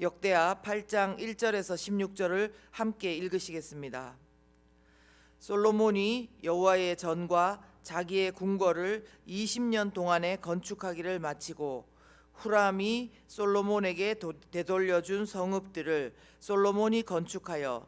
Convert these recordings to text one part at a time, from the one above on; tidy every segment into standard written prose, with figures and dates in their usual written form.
역대하 8장 1절에서 16절을 함께 읽으시겠습니다. 솔로몬이 여호와의 전과 자기의 궁궐을 20년 동안에 건축하기를 마치고 후람이 솔로몬에게 되돌려준 성읍들을 솔로몬이 건축하여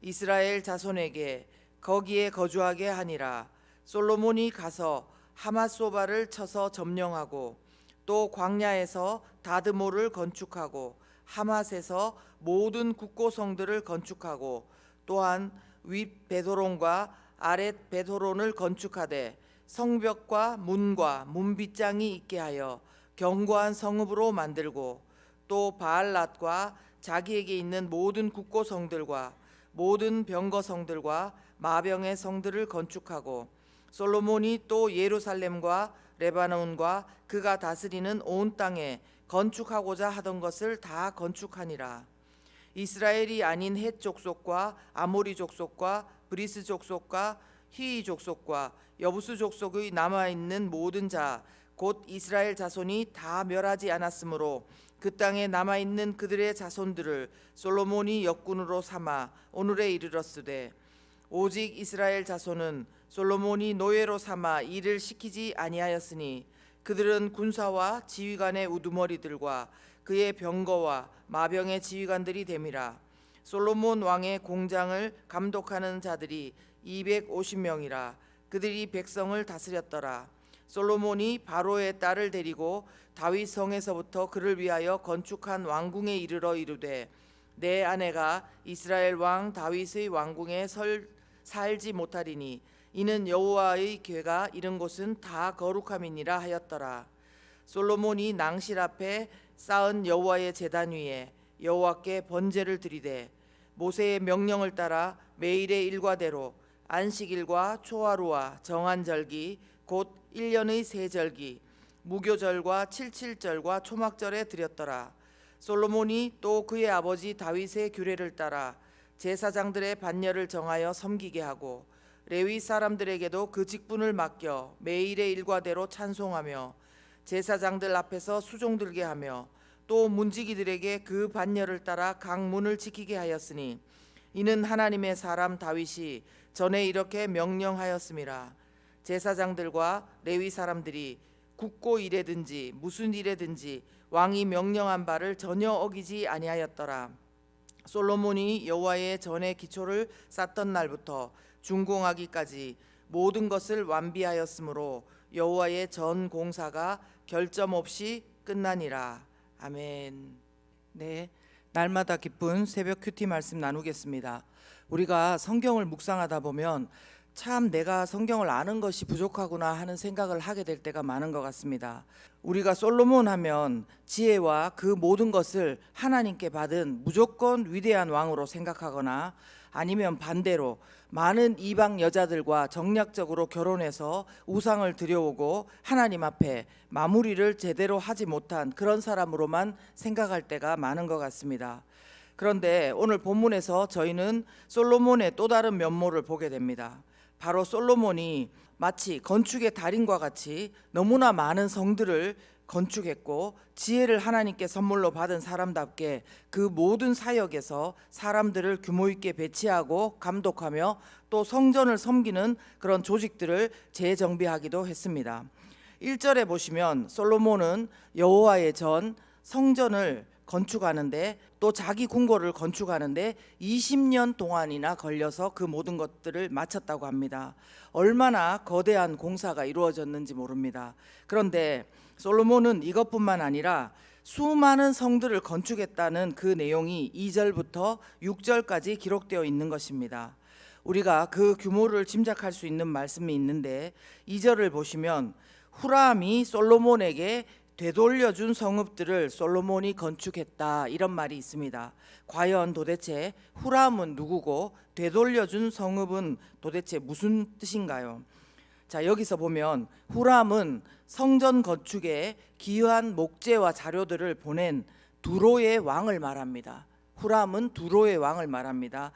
이스라엘 자손에게 거기에 거주하게 하니라. 솔로몬이 가서 하맛소바를 쳐서 점령하고 또 광야에서 다드모를 건축하고 하맛에서 모든 국고성들을 건축하고 또한 윗 베도론과 아랫 베도론을 건축하되 성벽과 문과 문빗장이 있게 하여 견고한 성읍으로 만들고 또 바알랏과 자기에게 있는 모든 국고성들과 모든 병거성들과 마병의 성들을 건축하고 솔로몬이 또 예루살렘과 레바논과 그가 다스리는 온 땅에 건축하고자 하던 것을 다 건축하니라. 이스라엘이 아닌 헷 족속과 아모리 족속과 브리스 족속과 히위 족속과 여부수 족속의 남아 있는 모든 자 곧 이스라엘 자손이 다 멸하지 않았으므로 그 땅에 남아 있는 그들의 자손들을 솔로몬이 역군으로 삼아 오늘에 이르렀으되 오직 이스라엘 자손은 솔로몬이 노예로 삼아 일을 시키지 아니하였으니 그들은 군사와 지휘관의 우두머리들과 그의 병거와 마병의 지휘관들이 됨이라. 솔로몬 왕의 공장을 감독하는 자들이 250명이라. 그들이 백성을 다스렸더라. 솔로몬이 바로의 딸을 데리고 다윗 성에서부터 그를 위하여 건축한 왕궁에 이르러 이르되 내 아내가 이스라엘 왕 다윗의 왕궁에 살지 못하리니 이는 여호와의 궤가 이른 곳은 다 거룩함이니라 하였더라. 솔로몬이 낭실 앞에 쌓은 여호와의 제단 위에 여호와께 번제를 드리되 모세의 명령을 따라 매일의 일과대로 안식일과 초하루와 정한절기 곧 1년의 세 절기 무교절과 칠칠절과 초막절에 드렸더라. 솔로몬이 또 그의 아버지 다윗의 규례를 따라 제사장들의 반열을 정하여 섬기게 하고 레위 사람들에게도 그 직분을 맡겨 매일의 일과대로 찬송하며 제사장들 앞에서 수종 들게 하며 또 문지기들에게 그 반열을 따라 각 문을 지키게 하였으니 이는 하나님의 사람 다윗이 전에 이렇게 명령하였음이라. 제사장들과 레위 사람들이 국고 일에든지 무슨 일에든지 왕이 명령한 바를 전혀 어기지 아니하였더라. 솔로몬이 여호와의 전의 기초를 쌓던 날부터 준공하기까지 모든 것을 완비하였으므로 여호와의 전 공사가 결점 없이 끝나니라. 아멘. 네, 날마다 기쁜 새벽 큐티 말씀 나누겠습니다. 우리가 성경을 묵상하다 보면 참 내가 성경을 아는 것이 부족하구나 하는 생각을 하게 될 때가 많은 것 같습니다. 우리가 솔로몬 하면 지혜와 그 모든 것을 하나님께 받은 무조건 위대한 왕으로 생각하거나 아니면 반대로 많은 이방 여자들과 정략적으로 결혼해서 우상을 들여오고 하나님 앞에 마무리를 제대로 하지 못한 그런 사람으로만 생각할 때가 많은 것 같습니다. 그런데 오늘 본문에서 저희는 솔로몬의 또 다른 면모를 보게 됩니다. 바로 솔로몬이 마치 건축의 달인과 같이 너무나 많은 성들을 건축했고 지혜를 하나님께 선물로 받은 사람답게 그 모든 사역에서 사람들을 규모 있게 배치하고 감독하며 또 성전을 섬기는 그런 조직들을 재정비하기도 했습니다. 1절에 보시면 솔로몬은 여호와의 전 성전을 건축하는데 또 자기 궁궐을 건축하는데 20년 동안이나 걸려서 그 모든 것들을 마쳤다고 합니다. 얼마나 거대한 공사가 이루어졌는지 모릅니다. 그런데 솔로몬은 이것뿐만 아니라 수많은 성들을 건축했다는 그 내용이 2절부터 6절까지 기록되어 있는 것입니다. 우리가 그 규모를 짐작할 수 있는 말씀이 있는데 2절을 보시면 후람이 솔로몬에게 되돌려준 성읍들을 솔로몬이 건축했다 이런 말이 있습니다. 과연 도대체 후람은 누구고 되돌려준 성읍은 도대체 무슨 뜻인가요? 자, 여기서 보면 후람은 성전 건축에 기여한 목재와 자료들을 보낸 두로의 왕을 말합니다. 후람은 두로의 왕을 말합니다.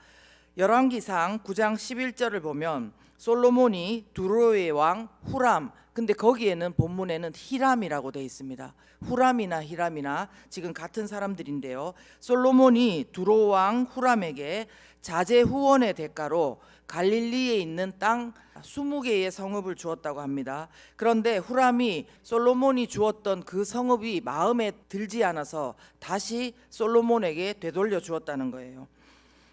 열왕기상 9장 11절을 보면 솔로몬이 두로의 왕 후람, 근데 거기에는 본문에는 히람이라고 되어 있습니다. 후람이나 히람이나 지금 같은 사람들인데요. 솔로몬이 두로 왕 후람에게 자제 후원의 대가로 갈릴리에 있는 땅 20개의 성읍을 주었다고 합니다. 그런데 후람이 솔로몬이 주었던 그 성읍이 마음에 들지 않아서 다시 솔로몬에게 되돌려 주었다는 거예요.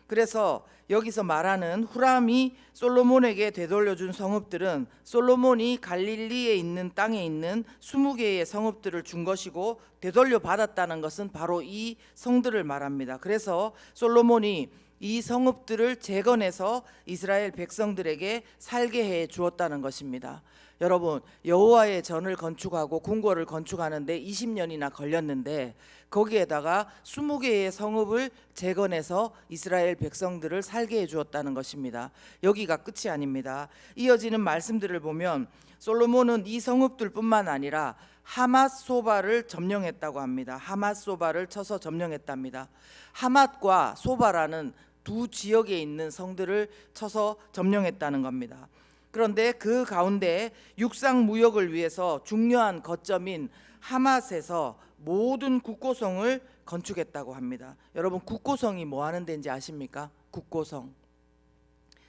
그래서 여기서 말하는 후람이 솔로몬에게 되돌려준 성읍들은 솔로몬이 갈릴리에 있는 땅에 있는 20개의 성읍들을 준 것이고, 되돌려 받았다는 것은 바로 이 성들을 말합니다. 그래서 솔로몬이 이 성읍들을 재건해서 이스라엘 백성들에게 살게 해 주었다는 것입니다. 여러분, 여호와의 전을 건축하고 궁궐을 건축하는데 20년이나 걸렸는데 거기에다가 20개의 성읍을 재건해서 이스라엘 백성들을 살게 해 주었다는 것입니다. 여기가 끝이 아닙니다. 이어지는 말씀들을 보면 솔로몬은 이 성읍들뿐만 아니라 하맛소바를 점령했다고 합니다. 하맛소바를 쳐서 점령했답니다. 하맛과 소바라는 두 지역에 있는 성들을 쳐서 점령했다는 겁니다. 그런데 그 가운데 육상 무역을 위해서 중요한 거점인 하맛에서 모든 국고성을 건축했다고 합니다. 여러분, 국고성이 뭐 하는 데인지 아십니까? 국고성,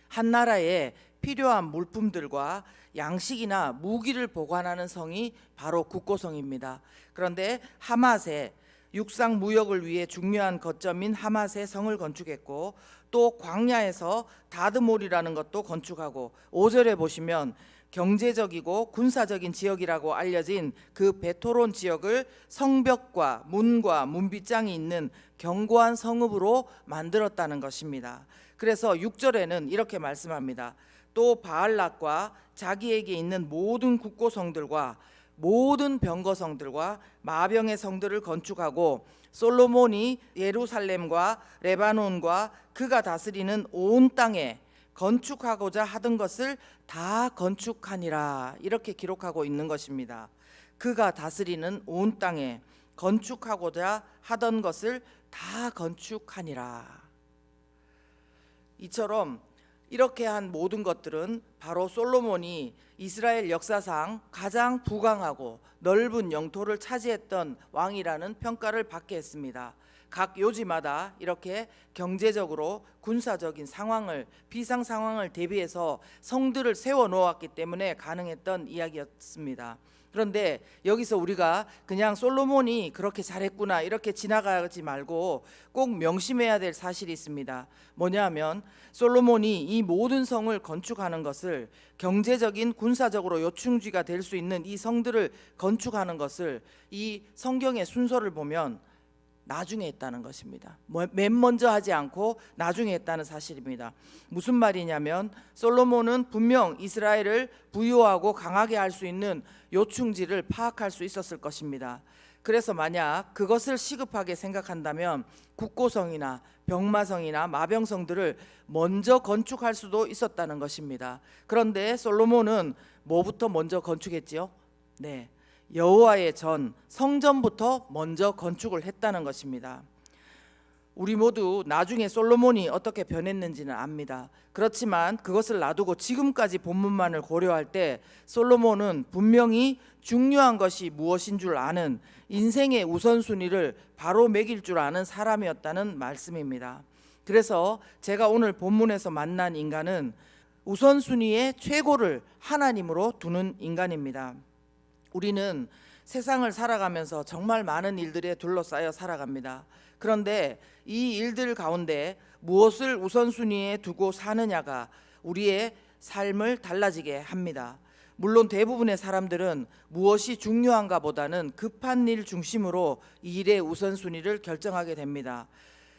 한 나라에 필요한 물품들과 양식이나 무기를 보관하는 성이 바로 국고성입니다. 그런데 하맛에 육상 무역을 위해 중요한 거점인 하맛에 성을 건축했고, 또 광야에서 다드몰이라는 것도 건축하고, 5절에 보시면 경제적이고 군사적인 지역이라고 알려진 그 베토론 지역을 성벽과 문과 문빗장이 있는 견고한 성읍으로 만들었다는 것입니다. 그래서 6절에는 이렇게 말씀합니다. 또 바알락과 자기에게 있는 모든 국고성들과 모든 병거성들과 마병의 성들을 건축하고, 솔로몬이 예루살렘과 레바논과 그가 다스리는 온 땅에 건축하고자 하던 것을 다 건축하니라, 이렇게 기록하고 있는 것입니다. 그가 다스리는 온 땅에 건축하고자 하던 것을 다 건축하니라. 이처럼 이렇게 한 모든 것들은 바로 솔로몬이 이스라엘 역사상 가장 부강하고 넓은 영토를 차지했던 왕이라는 평가를 받게 했습니다. 각 요지마다 이렇게 경제적으로 군사적인 상황을, 비상 상황을 대비해서 성들을 세워 놓았기 때문에 가능했던 이야기였습니다. 그런데 여기서 우리가 그냥 솔로몬이 그렇게 잘했구나 이렇게 지나가지 말고 꼭 명심해야 될 사실이 있습니다. 뭐냐면 솔로몬이 이 모든 성을 건축하는 것을, 경제적인 군사적으로 요충지가 될 수 있는 이 성들을 건축하는 것을, 이 성경의 순서를 보면 나중에 했다는 것입니다. 맨 먼저 하지 않고 나중에 했다는 사실입니다. 무슨 말이냐면 솔로몬은 분명 이스라엘을 부유하고 강하게 할 수 있는 요충지를 파악할 수 있었을 것입니다. 그래서 만약 그것을 시급하게 생각한다면 국고성이나 병마성이나 마병성들을 먼저 건축할 수도 있었다는 것입니다. 그런데 솔로몬은 뭐부터 먼저 건축했지요? 네, 여호와의 전, 성전부터 먼저 건축을 했다는 것입니다. 우리 모두 나중에 솔로몬이 어떻게 변했는지는 압니다. 그렇지만 그것을 놔두고 지금까지 본문만을 고려할 때 솔로몬은 분명히 중요한 것이 무엇인 줄 아는, 인생의 우선순위를 바로 매길 줄 아는 사람이었다는 말씀입니다. 그래서 제가 오늘 본문에서 만난 인간은 우선순위의 최고를 하나님으로 두는 인간입니다. 우리는 세상을 살아가면서 정말 많은 일들에 둘러싸여 살아갑니다. 그런데 이 일들 가운데 무엇을 우선순위에 두고 사느냐가 우리의 삶을 달라지게 합니다. 물론 대부분의 사람들은 무엇이 중요한가 보다는 급한 일 중심으로 이 일의 우선순위를 결정하게 됩니다.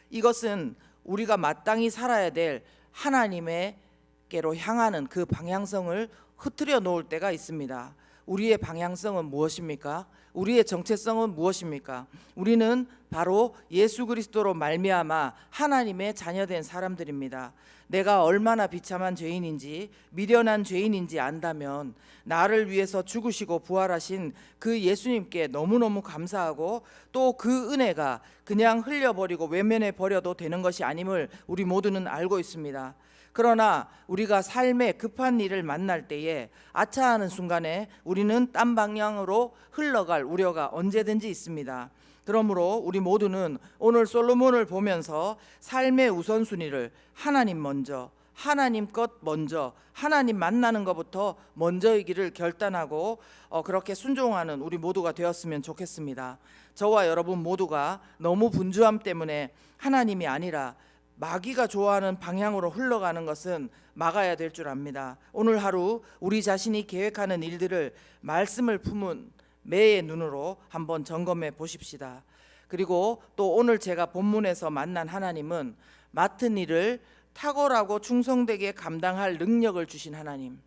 이것은 우리가 마땅히 살아야 될 하나님께로 향하는 그 방향성을 흐트려 놓을 때가 있습니다. 우리의 방향성은 무엇입니까? 우리의 정체성은 무엇입니까? 우리는 바로 예수 그리스도로 말미암아 하나님의 자녀된 사람들입니다. 내가 얼마나 비참한 죄인인지, 미련한 죄인인지 안다면 나를 위해서 죽으시고 부활하신 그 예수님께 너무너무 감사하고, 또 그 은혜가 그냥 흘려버리고 외면해 버려도 되는 것이 아님을 우리 모두는 알고 있습니다. 그러나 우리가 삶의 급한 일을 만날 때에 아차하는 순간에 우리는 딴 방향으로 흘러갈 우려가 언제든지 있습니다. 그러므로 우리 모두는 오늘 솔로몬을 보면서 삶의 우선순위를 하나님 먼저, 하나님 것 먼저, 하나님 만나는 것부터 먼저이기를 결단하고 그렇게 순종하는 우리 모두가 되었으면 좋겠습니다. 저와 여러분 모두가 너무 분주함 때문에 하나님이 아니라 마귀가 좋아하는 방향으로 흘러가는 것은 막아야 될 줄 압니다. 오늘 하루 우리 자신이 계획하는 일들을 말씀을 품은 매의 눈으로 한번 점검해 보십시다. 그리고 또 오늘 제가 본문에서 만난 하나님은 맡은 일을 탁월하고 충성되게 감당할 능력을 주신 하나님,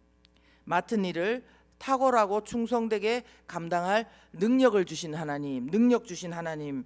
맡은 일을 탁월하고 충성되게 감당할 능력을 주신 하나님, 능력 주신 하나님을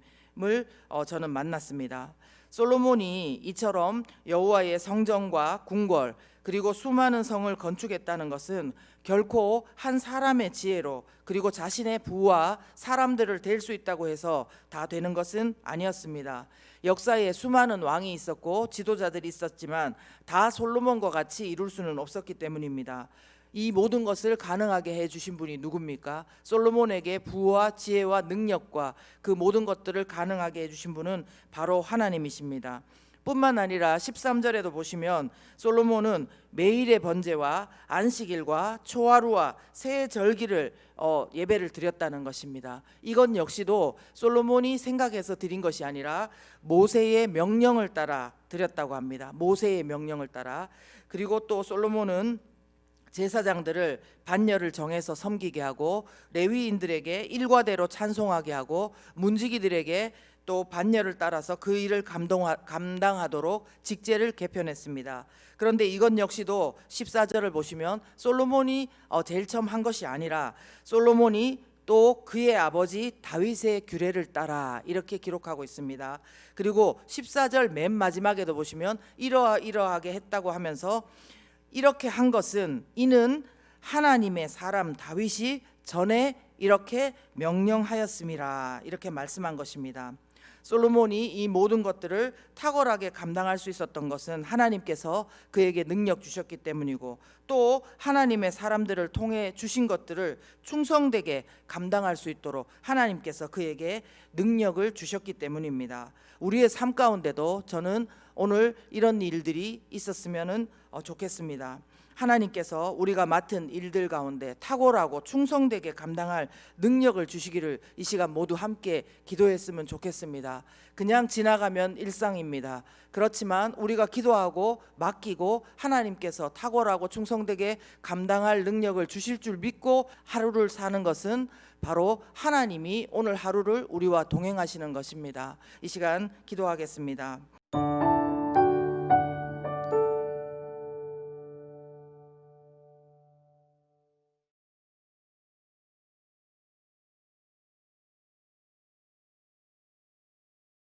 저는 만났습니다. 솔로몬이 이처럼 여호와의 성전과 궁궐 그리고 수많은 성을 건축했다는 것은 결코 한 사람의 지혜로, 그리고 자신의 부와 사람들을 댈 수 있다고 해서 다 되는 것은 아니었습니다. 역사에 수많은 왕이 있었고 지도자들이 있었지만 다 솔로몬과 같이 이룰 수는 없었기 때문입니다. 이 모든 것을 가능하게 해주신 분이 누굽니까? 솔로몬에게 부와 지혜와 능력과 그 모든 것들을 가능하게 해주신 분은 바로 하나님이십니다. 뿐만 아니라 13절에도 보시면 솔로몬은 매일의 번제와 안식일과 초하루와 새 절기를 예배를 드렸다는 것입니다. 이건 역시도 솔로몬이 생각해서 드린 것이 아니라 모세의 명령을 따라 드렸다고 합니다. 모세의 명령을 따라. 그리고 또 솔로몬은 제사장들을 반열을 정해서 섬기게 하고, 레위인들에게 일과대로 찬송하게 하고, 문지기들에게 또 반열을 따라서 그 일을 감당하도록 직제를 개편했습니다. 그런데 이건 역시도 14절을 보시면 솔로몬이 제일 처음 한 것이 아니라 솔로몬이 또 그의 아버지 다윗의 규례를 따라 이렇게 기록하고 있습니다. 그리고 14절 맨 마지막에도 보시면 이러하게 했다고 하면서, 이렇게 한 것은 이는 하나님의 사람 다윗이 전에 이렇게 명령하였음이라, 이렇게 말씀한 것입니다. 솔로몬이 이 모든 것들을 탁월하게 감당할 수 있었던 것은 하나님께서 그에게 능력 주셨기 때문이고, 또 하나님의 사람들을 통해 주신 것들을 충성되게 감당할 수 있도록 하나님께서 그에게 능력을 주셨기 때문입니다. 우리의 삶 가운데도 저는 오늘 이런 일들이 있었으면 좋겠습니다. 하나님께서 우리가 맡은 일들 가운데 탁월하고 충성되게 감당할 능력을 주시기를 이 시간 모두 함께 기도했으면 좋겠습니다. 그냥 지나가면 일상입니다. 그렇지만 우리가 기도하고 맡기고 하나님께서 탁월하고 충성되게 감당할 능력을 주실 줄 믿고 하루를 사는 것은 바로 하나님이 오늘 하루를 우리와 동행하시는 것입니다. 이 시간 기도하겠습니다.